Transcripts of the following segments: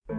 درود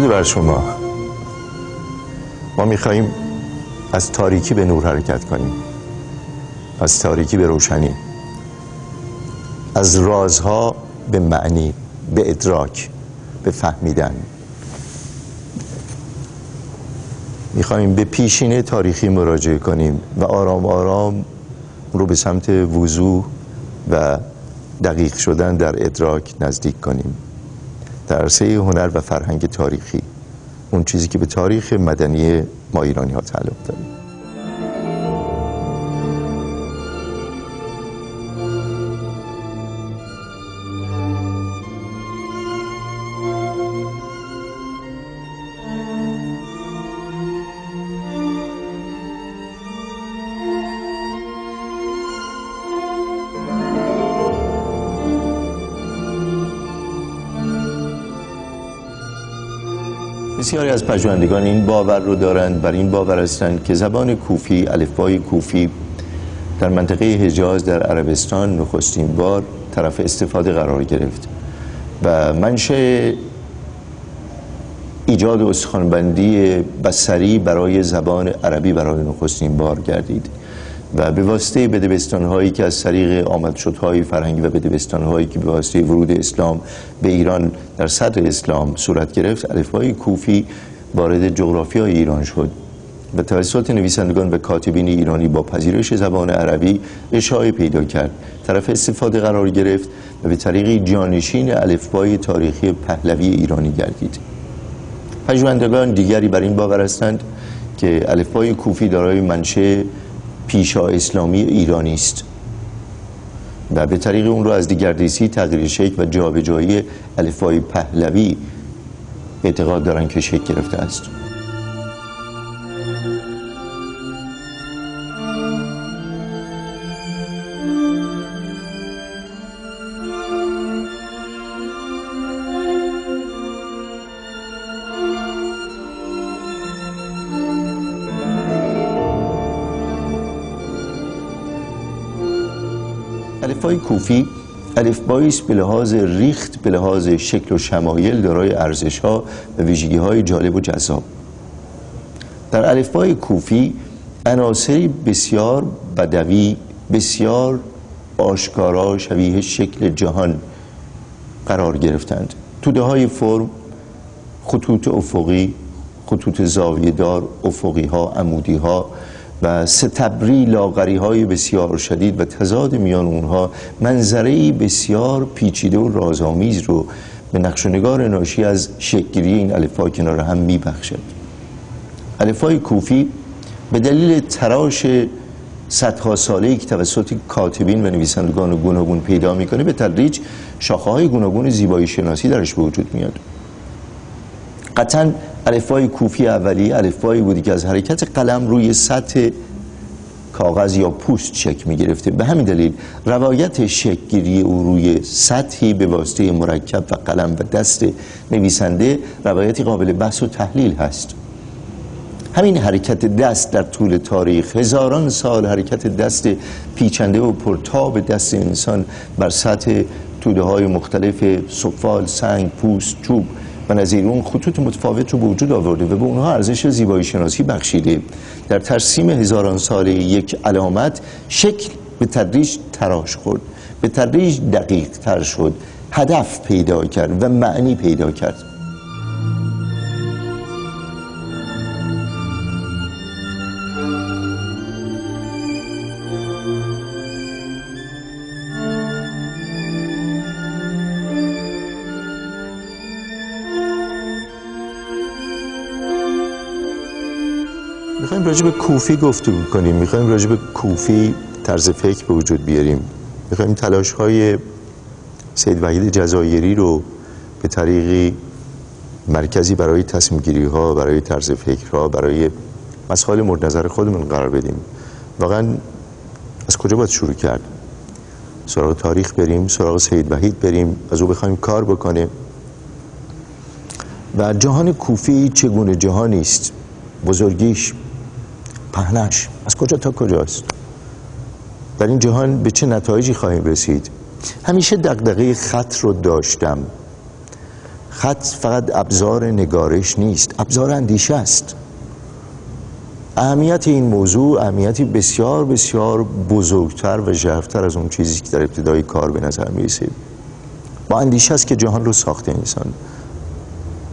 بر شما. ما میخواییم از تاریکی به نور حرکت کنیم، از تاریکی به روشنی، از رازها به معنی، به ادراک، به فهمیدن. میخواییم به پیشینه تاریخی مراجعه کنیم و آرام آرام رو به سمت وضوح و دقیق شدن در ادراک نزدیک کنیم. در عرصه هنر و فرهنگ تاریخی، اون چیزی که به تاریخ مدنی ما ایرانی ها تعلق داره. بسیاری از پژوهندگان این باور رو دارند، بر این باور هستند که زبان کوفی، الفبای کوفی در منطقه حجاز در عربستان نخستین بار طرف استفاده قرار گرفت و منشأ ایجاد استخوان‌بندی بصری برای زبان عربی برای نخستین بار گردید و به واسطه بدبستان‌هایی که از طریق آمدشدهای فرهنگی و بدبستان‌هایی که به واسطه ورود اسلام به ایران در صدر اسلام صورت گرفت، الفبای کوفی وارد جغرافیای ایران شد و توسط نویسندگان و کاتبین ایرانی با پذیرش زبان عربی اشاعه پیدا کرد، طرف استفاده قرار گرفت و به طریق جانشین الفبای تاریخی پهلوی ایرانی گردید. پژوهندگان دیگری بر این باور هستند که الفبای کوفی دارای منشأ پیشا اسلامی ایرانی است و به طریق اون رو از دیگردیسی، تغییر شکل و جابجایی الفبای پهلوی اعتقاد دارند که شکل گرفته است. الفبای کوفی الفبایی است به لحاظ ریخت، به لحاظ شکل و شمایل دارای ارزش‌ها و ویژگی‌های جالب و جذاب. در الفبای کوفی عناصری بسیار بدوی، بسیار آشکارا شبیه شکل جهان قرار گرفتند. توده‌های فرم، خطوط افقی، خطوط زاویه‌دار، افقی‌ها، عمودی‌ها و ستبری لاغری‌های بسیار شدید و تضاد میان اونها منظره‌ای بسیار پیچیده و رازآمیز رو به نقش و نگار ناشی از شکل‌گیری این الفبا کنار هم می‌بخشد. الفبای کوفی به دلیل تراش صدها ساله‌ای که توسط کاتبین و نویسندگان گوناگون پیدا می‌کنه، به تدریج شاخه‌های گوناگون زیبایی شناسی درش به وجود میاد. قطعاً الفبای کوفی اولیه الفبایی بودی که از حرکت قلم روی سطح کاغذ یا پوست شکل می گرفته. به همین دلیل روایت شکل‌گیری او روی سطحی به واسطه مرکب و قلم و دست نویسنده روایتی قابل بحث و تحلیل هست. همین حرکت دست در طول تاریخ، هزاران سال حرکت دست پیچنده و پرتاب دست انسان بر سطح توده‌های مختلف سفال، سنگ، پوست، چوب و نظیر اون خطوط متفاوت رو به وجود آورده و به اونها ارزش زیبایی شناسی بخشیده. در ترسیم هزاران ساله یک علامت شکل به تدریج تراش خورد، به تدریج دقیق تر شد، هدف پیدا کرد و معنی پیدا کرد. میخوایم راجع به کوفی گفتگو کنیم، میخوایم راجع به کوفی طرز فکر به وجود بیاریم، میخوایم تلاش‌های سید وحید جزایری رو به طریقی مرکزی برای تصمیم گیری ها، برای طرز فکرها، برای مسائل مورد نظر خودمون قرار بدیم. واقعا از کجا باید شروع کرد؟ سراغ تاریخ بریم، سراغ سید وحید بریم، از او بخوایم کار بکنه. و جهان کوفی چگونه جهانی است؟ بزرگیش، پهنش از کجا تا کجاست؟ در این جهان به چه نتایجی خواهیم رسید؟ همیشه دغدغه خط رو داشتم. خط فقط ابزار نگارش نیست، ابزار اندیشه است. اهمیت این موضوع اهمیتی بسیار بسیار بزرگتر و ژرفتر از اون چیزی که در ابتدای کار به نظر میرسه. با اندیشه است که جهان رو ساخته انسان.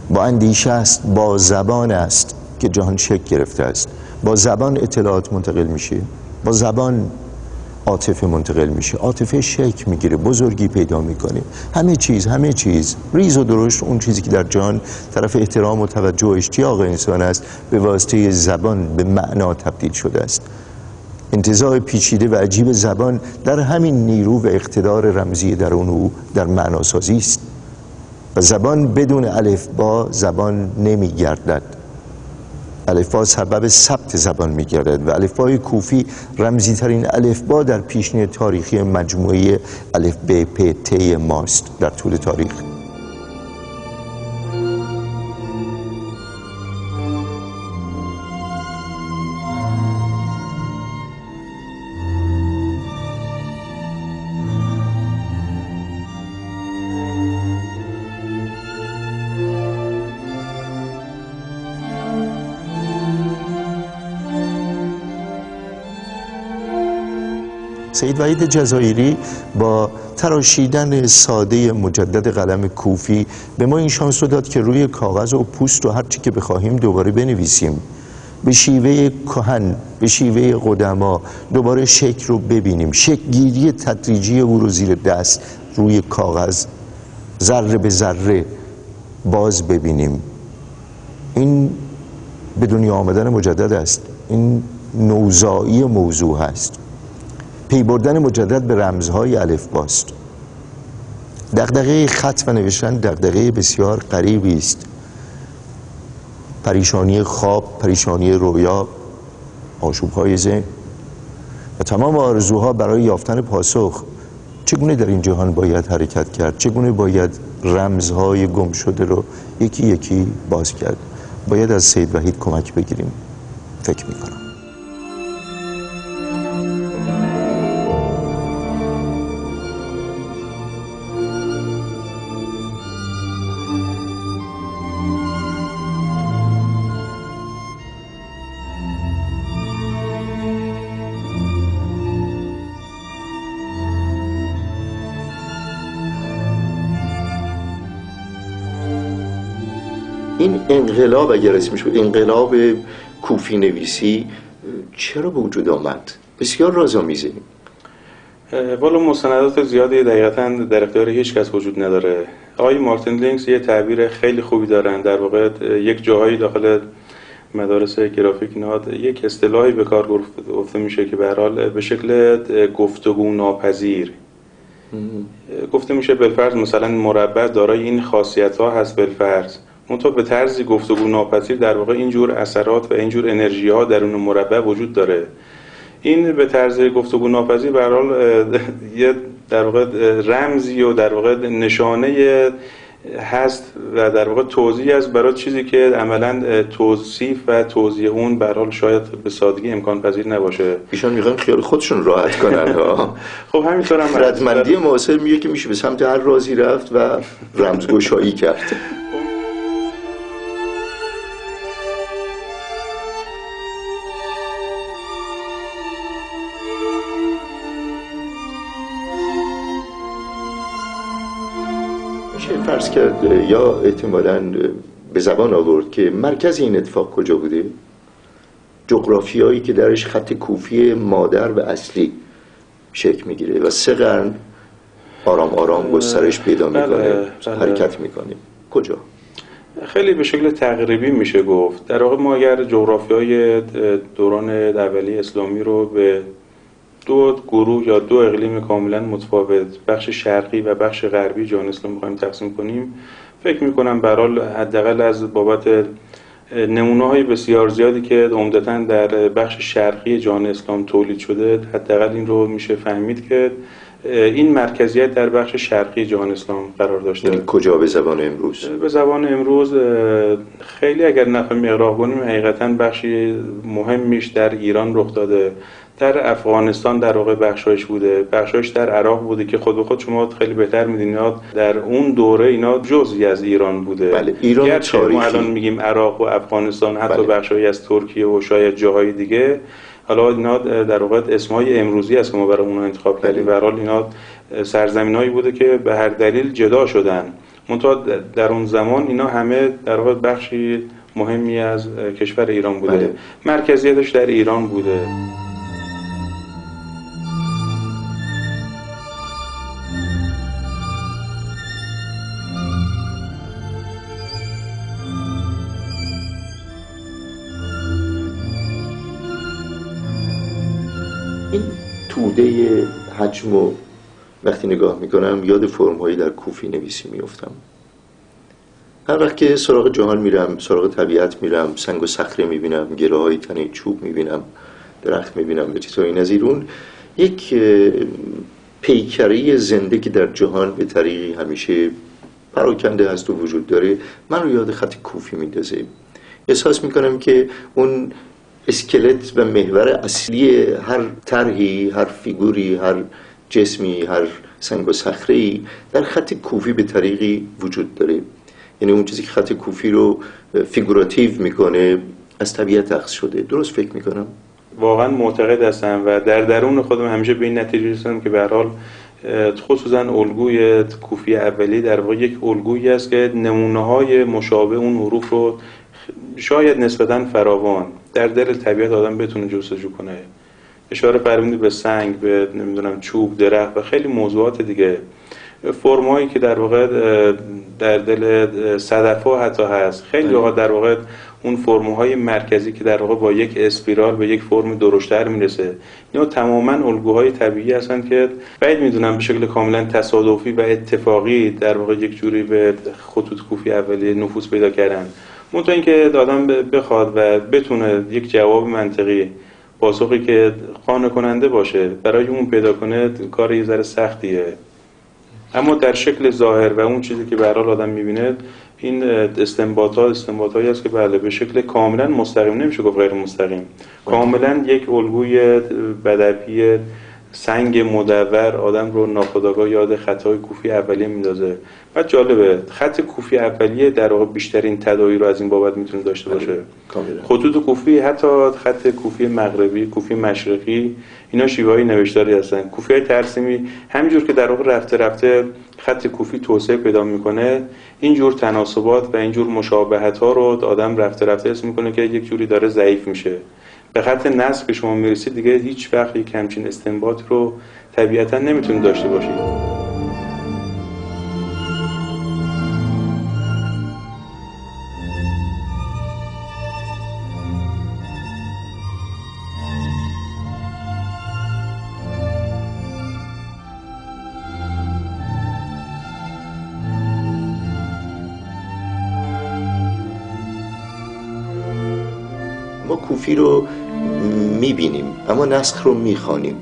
با اندیشه است، با زبان است که جهان شکل گرفته است. با زبان اطلاعات منتقل میشه، با زبان عاطفه منتقل میشه، عاطفه شکل میگیره، بزرگی پیدا میکنه. همه چیز ریز و درشت اون چیزی که در جهان طرف احترام و توجه و اشتیاق انسان است به واسطه زبان به معنا تبدیل شده است. انتزاع پیچیده و عجیب زبان در همین نیرو و اقتدار رمزی درون او در معناسازی است. و زبان بدون الفبا زبان نمیگردد. الفبا سبب ثبت زبان میگردد و الفبای کوفی رمزی ترین الفبا در پیشینه تاریخی مجموعه الف ب پ ت ماست در طول تاریخ. سید وحید جزایری با تراشیدن ساده مجدد قلم کوفی به ما این شانس رو داد که روی کاغذ و پوست و هر چی که بخواهیم دوباره بنویسیم، به شیوه کهن، به شیوه قدما دوباره شکل رو ببینیم، شکل‌گیری تدریجی او رو زیر دست روی کاغذ ذره به ذره باز ببینیم. این به دنیا آمدن مجدد است. این نوزایی موضوع هست. پی بردن مجدد به رمزهای الفباست. دغدغه خط و نوشتن دغدغه بسیار غریبی است. پریشانی خواب، پریشانی رویا، آشوب‌های ذهن و تمام آرزوها برای یافتن پاسخ. چگونه در این جهان باید حرکت کرد؟ چگونه باید رمزهای گم شده رو یکی یکی باز کرد؟ باید از سید وحید کمک بگیریم، فکر میکنم. این انقلاب اگر اسمش بود انقلاب کوفی نویسی چرا به وجود آمد؟ بسیار رازآمیزه. والا مستندات زیادی دقیقاً در اختیار هیچ کس وجود نداره. آقای مارتین لینکس یه تعبیر خیلی خوبی دارن. در واقع یک جاهایی داخل مدارس گرافیک نهاد یک اصطلاحی به کار گفته میشه که به هر حال به شکل گفتگو ناپذیر گفته میشه. بالفرض مثلا مربع دارای این خاصیت ها هست، بالفرض منتها به طرزی گفتگو ناپذیر در واقع اینجور اثرات و اینجور انرژی ها درون مربع وجود داره. این به طرز گفتگو ناپذیر به هر حال یه در واقع رمزی و در واقع نشانه هست و در واقع توضیح است برای چیزی که عملاً توصیف و توضیح اون به هر حال شاید به سادگی امکان پذیر نباشه. ایشان میخوان خیال خودشون راحت کنن ها. خب همینطور هم خردمندی معاصر میگه که میشه به سمت هر رازی رفت و رمزگشایی کرد. فرض کرد یا احتمالاً به زبان آورد که مرکز این اتفاق کجا بوده؟ جغرافیایی که درش خط کوفی مادر و اصلی شکل میگیره و 3 قرن آرام آرام گسترش پیدا میکنه، حرکت میکنه. کجا؟ خیلی به شکل تقریبی میشه گفت. در واقع ما اگر جغرافیای دوران اولیه اسلامی رو به دو گروه یا دو اقلیم کاملا متفاوت، بخش شرقی و بخش غربی جهان اسلام بخوایم تقسیم کنیم، فکر می‌کنم به هر حال حداقل از بابت نمونه‌های بسیار زیادی که عمدتاً در بخش شرقی جهان اسلام تولید شده، حداقل این رو میشه فهمید که این مرکزیت در بخش شرقی جهان اسلام قرار داشته. یعنی کجا به زبان امروز؟ به زبان امروز خیلی اگر نخواهیم اغراق کنیم، حقیقتاً بخشی مهمیش در ایران رخ داده، در افغانستان در واقع بخشایش بوده، بخشایش در عراق بوده که خود به خود شما خیلی بهتر می‌دونید در اون دوره اینا جزئی از ایران بوده. بله، ایران تاریخی. ما الان میگیم عراق و افغانستان، حتی بله. بخشایی از ترکیه و شاید جاهای دیگه، حالا اینا در واقع اسمای امروزی است که ما برای اونها انتخاب کردیم. به هر حال اینا سرزمینایی بوده که به هر دلیل جدا شدن. منتها در اون زمان اینا همه در واقع بخشی مهمی از کشور ایران بوده. بله. مرکزیتش در ایران بوده. این توده حجم و وقتی نگاه میکنم یاد فرم‌هایی در کوفی نویسی میفتم. هر وقت که سراغ جهان میرم، سراغ طبیعت میرم، سنگ و صخره میبینم، گره های تنه چوب میبینم، درخت میبینم و چیزهای نظیر اون، یک پیکره زنده که در جهان به طریقی همیشه پراکنده هست و وجود داره، من رو یاد خط کوفی میندازه. احساس میکنم که اون اسکلت و محور اصلی هر طرحی، هر فیگوری، هر جسمی، هر سنگ و صخره‌ای در خط کوفی به طریقی وجود داره. یعنی اون چیزی که خط کوفی رو فیگوراتیو میکنه از طبیعت اخذ شده. درست فکر میکنم؟ واقعا معتقد هستم و در درون خودم همیشه به این نتیجه رسیدم که به هر حال خصوصا الگوی کوفی اولی در واقع یک الگویی است که نمونه‌های مشابه اون حروف رو شاید نسبتاً فراوان در دل طبیعت آدم بتونه جستجو کنه. اشاره فرمودید به سنگ، به نمیدونم چوب، درخت و خیلی موضوعات دیگه. فرمایی که در واقع در دل صدف‌ها حتی هست. خیلی اوقات در واقع اون فرم‌های مرکزی که در واقع با یک اسپیرال به یک فرم درشتر میرسه، اینا تماماً الگوهای طبیعی هستند که بعید میدونم به شکل کاملا تصادفی و اتفاقی در واقع یک جوری به خطوط کوفی اولیه نفوذ پیدا کردن. منتها اینکه آدم بخواد و بتونه یک جواب منطقی، پاسخی که قانع کننده باشه برای اون پیدا کنه، کار یه ذره سختیه. اما در شکل ظاهر و اون چیزی که به هر حال آدم میبینه، این استنباطایی است که بله به شکل کاملا مستقیم، نمیشه گفت غیر مستقیم، کاملا یک الگوی بدیهی سنگ مدور آدم رو ناخودآگاه یاد خطای کوفی اولیه میندازه. و جالبه خط کوفی اولیه در واقع بیشترین تداعی رو از این بابت میتونه داشته باشه. خطوط کوفی، حتی خط کوفی مغربی، کوفی مشرقی، اینا شیوه‌های نوشتاری هستن. کوفی‌های ترسیمی همینجور که در واقع رفته رفته خط کوفی توسعه پیدا میکنه، اینجور تناسبات و اینجور مشابهت‌ها رو آدم رفته رفته حس میکنه که یک جوری داره ضعیف میشه. به خط نصب که شما میرسید دیگه هیچ وقت یک همچین استنباط رو طبیعتا نمیتونید داشته باشید. ما کوفی رو میبینیم اما نسخ رو میخوانیم.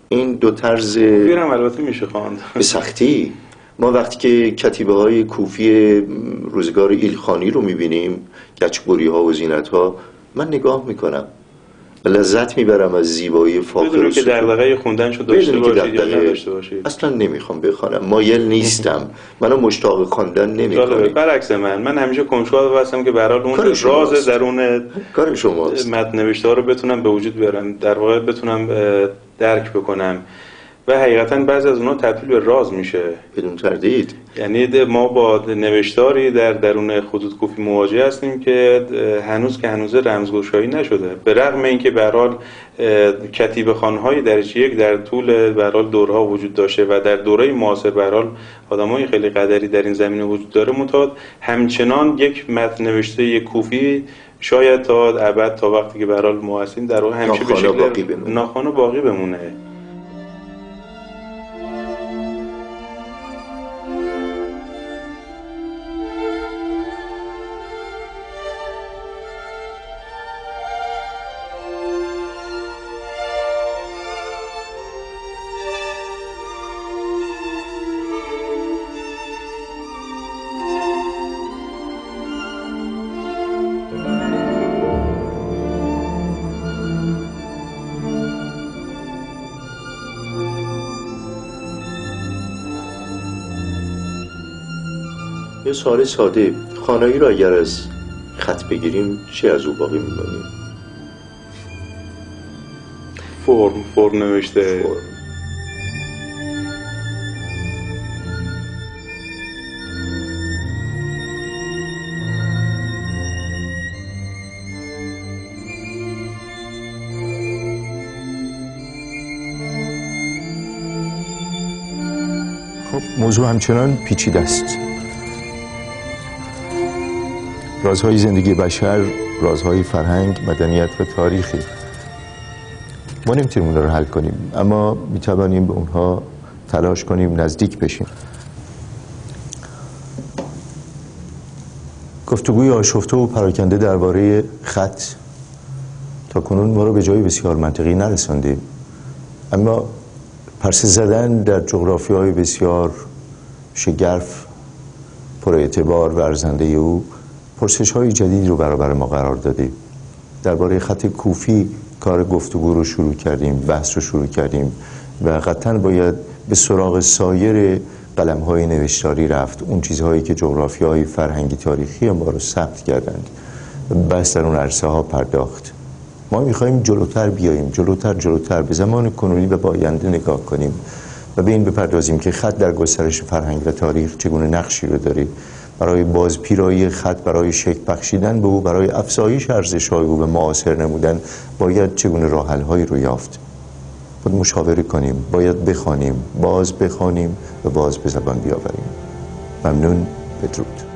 این دو طرز کوفی رو هم البته میشه خواند به سختی. ما وقتی که کتیبه های کوفی روزگار ایلخانی رو میبینیم، گچبری ها و زینت ها، من نگاه میکنم لذت میبرم از زیبایی فاخر و بدون که دغدغه خوندنشو داشته باشید یا نداشته باشید. اصلا نمیخوام بخوانم، مایل نیستم. منو مشتاق خواندن نمیکنم. برعکس من همیشه کنجکاو هستم که به هر حال اون راز درون کار شماست. متن نوشته ها رو بتونم به وجود بیارم، در واقع بتونم درک بکنم. و حقیقتا بعضی از اونها تبدیل به راز میشه بدون تردید. یعنی ما با نوشتاری در درون خطوط کوفی مواجه هستیم که هنوز رمزگشایی نشده، به رغم اینکه به هر حال کتیبه خوان‌های درجه یک در طول به هر حال دورها وجود داشته و در دوره معاصر به هر حال آدمای خیلی قدری در این زمینه وجود داره، منتها همچنان یک متن نوشته کوفی شاید تا ابد، تا وقتی که به هر حال ما هستیم، در واقع همیشه به شکل ناخوانده باقی بمونه. یه سوال ساده، خانایی رو اگر از خط بگیریم چه از او باقی میمونیم؟ فرم نوشته. خب موضوع همچنان پیچیده است. رازهای زندگی بشر، رازهای فرهنگ، مدنیت و تاریخی. ما نمیتونیم اونها رو حل کنیم، اما میتوانیم به اونها تلاش کنیم نزدیک بشیم. گفتگوی آشفته و پراکنده درباره خط تا کنون ما رو به جای بسیار منطقی نرسانده، اما پرسه زدن در جغرافیای بسیار شگرف، پر اعتبار و ارزنده او پرسش‌های جدید رو برابر ما قرار داده. درباره خط کوفی کار گفتگو رو شروع کردیم، بحث رو شروع کردیم و قطعاً باید به سراغ سایر قلم‌های نوشتاری رفت، اون چیزهایی که جغرافیای فرهنگی تاریخی ما رو ثبت کردند، بس در اون عرصه‌ها پرداخت. ما می‌خوایم جلوتر بیاییم، جلوتر به زمان کنونی و با آینده نگاه کنیم و به این بپردازیم که خط در گسترش فرهنگ و تاریخ چگونه نقشی رو داره، برای بازپیرایی خط، برای شکل بخشیدن به او، برای افزایش ارزش‌های او و معاصر نمودن باید چگونه راه حل‌هایی رو یافت. باید مشاوره کنیم، باید بخوانیم، باز بخوانیم و باز به زبان بیاوریم. ممنون، بدرود.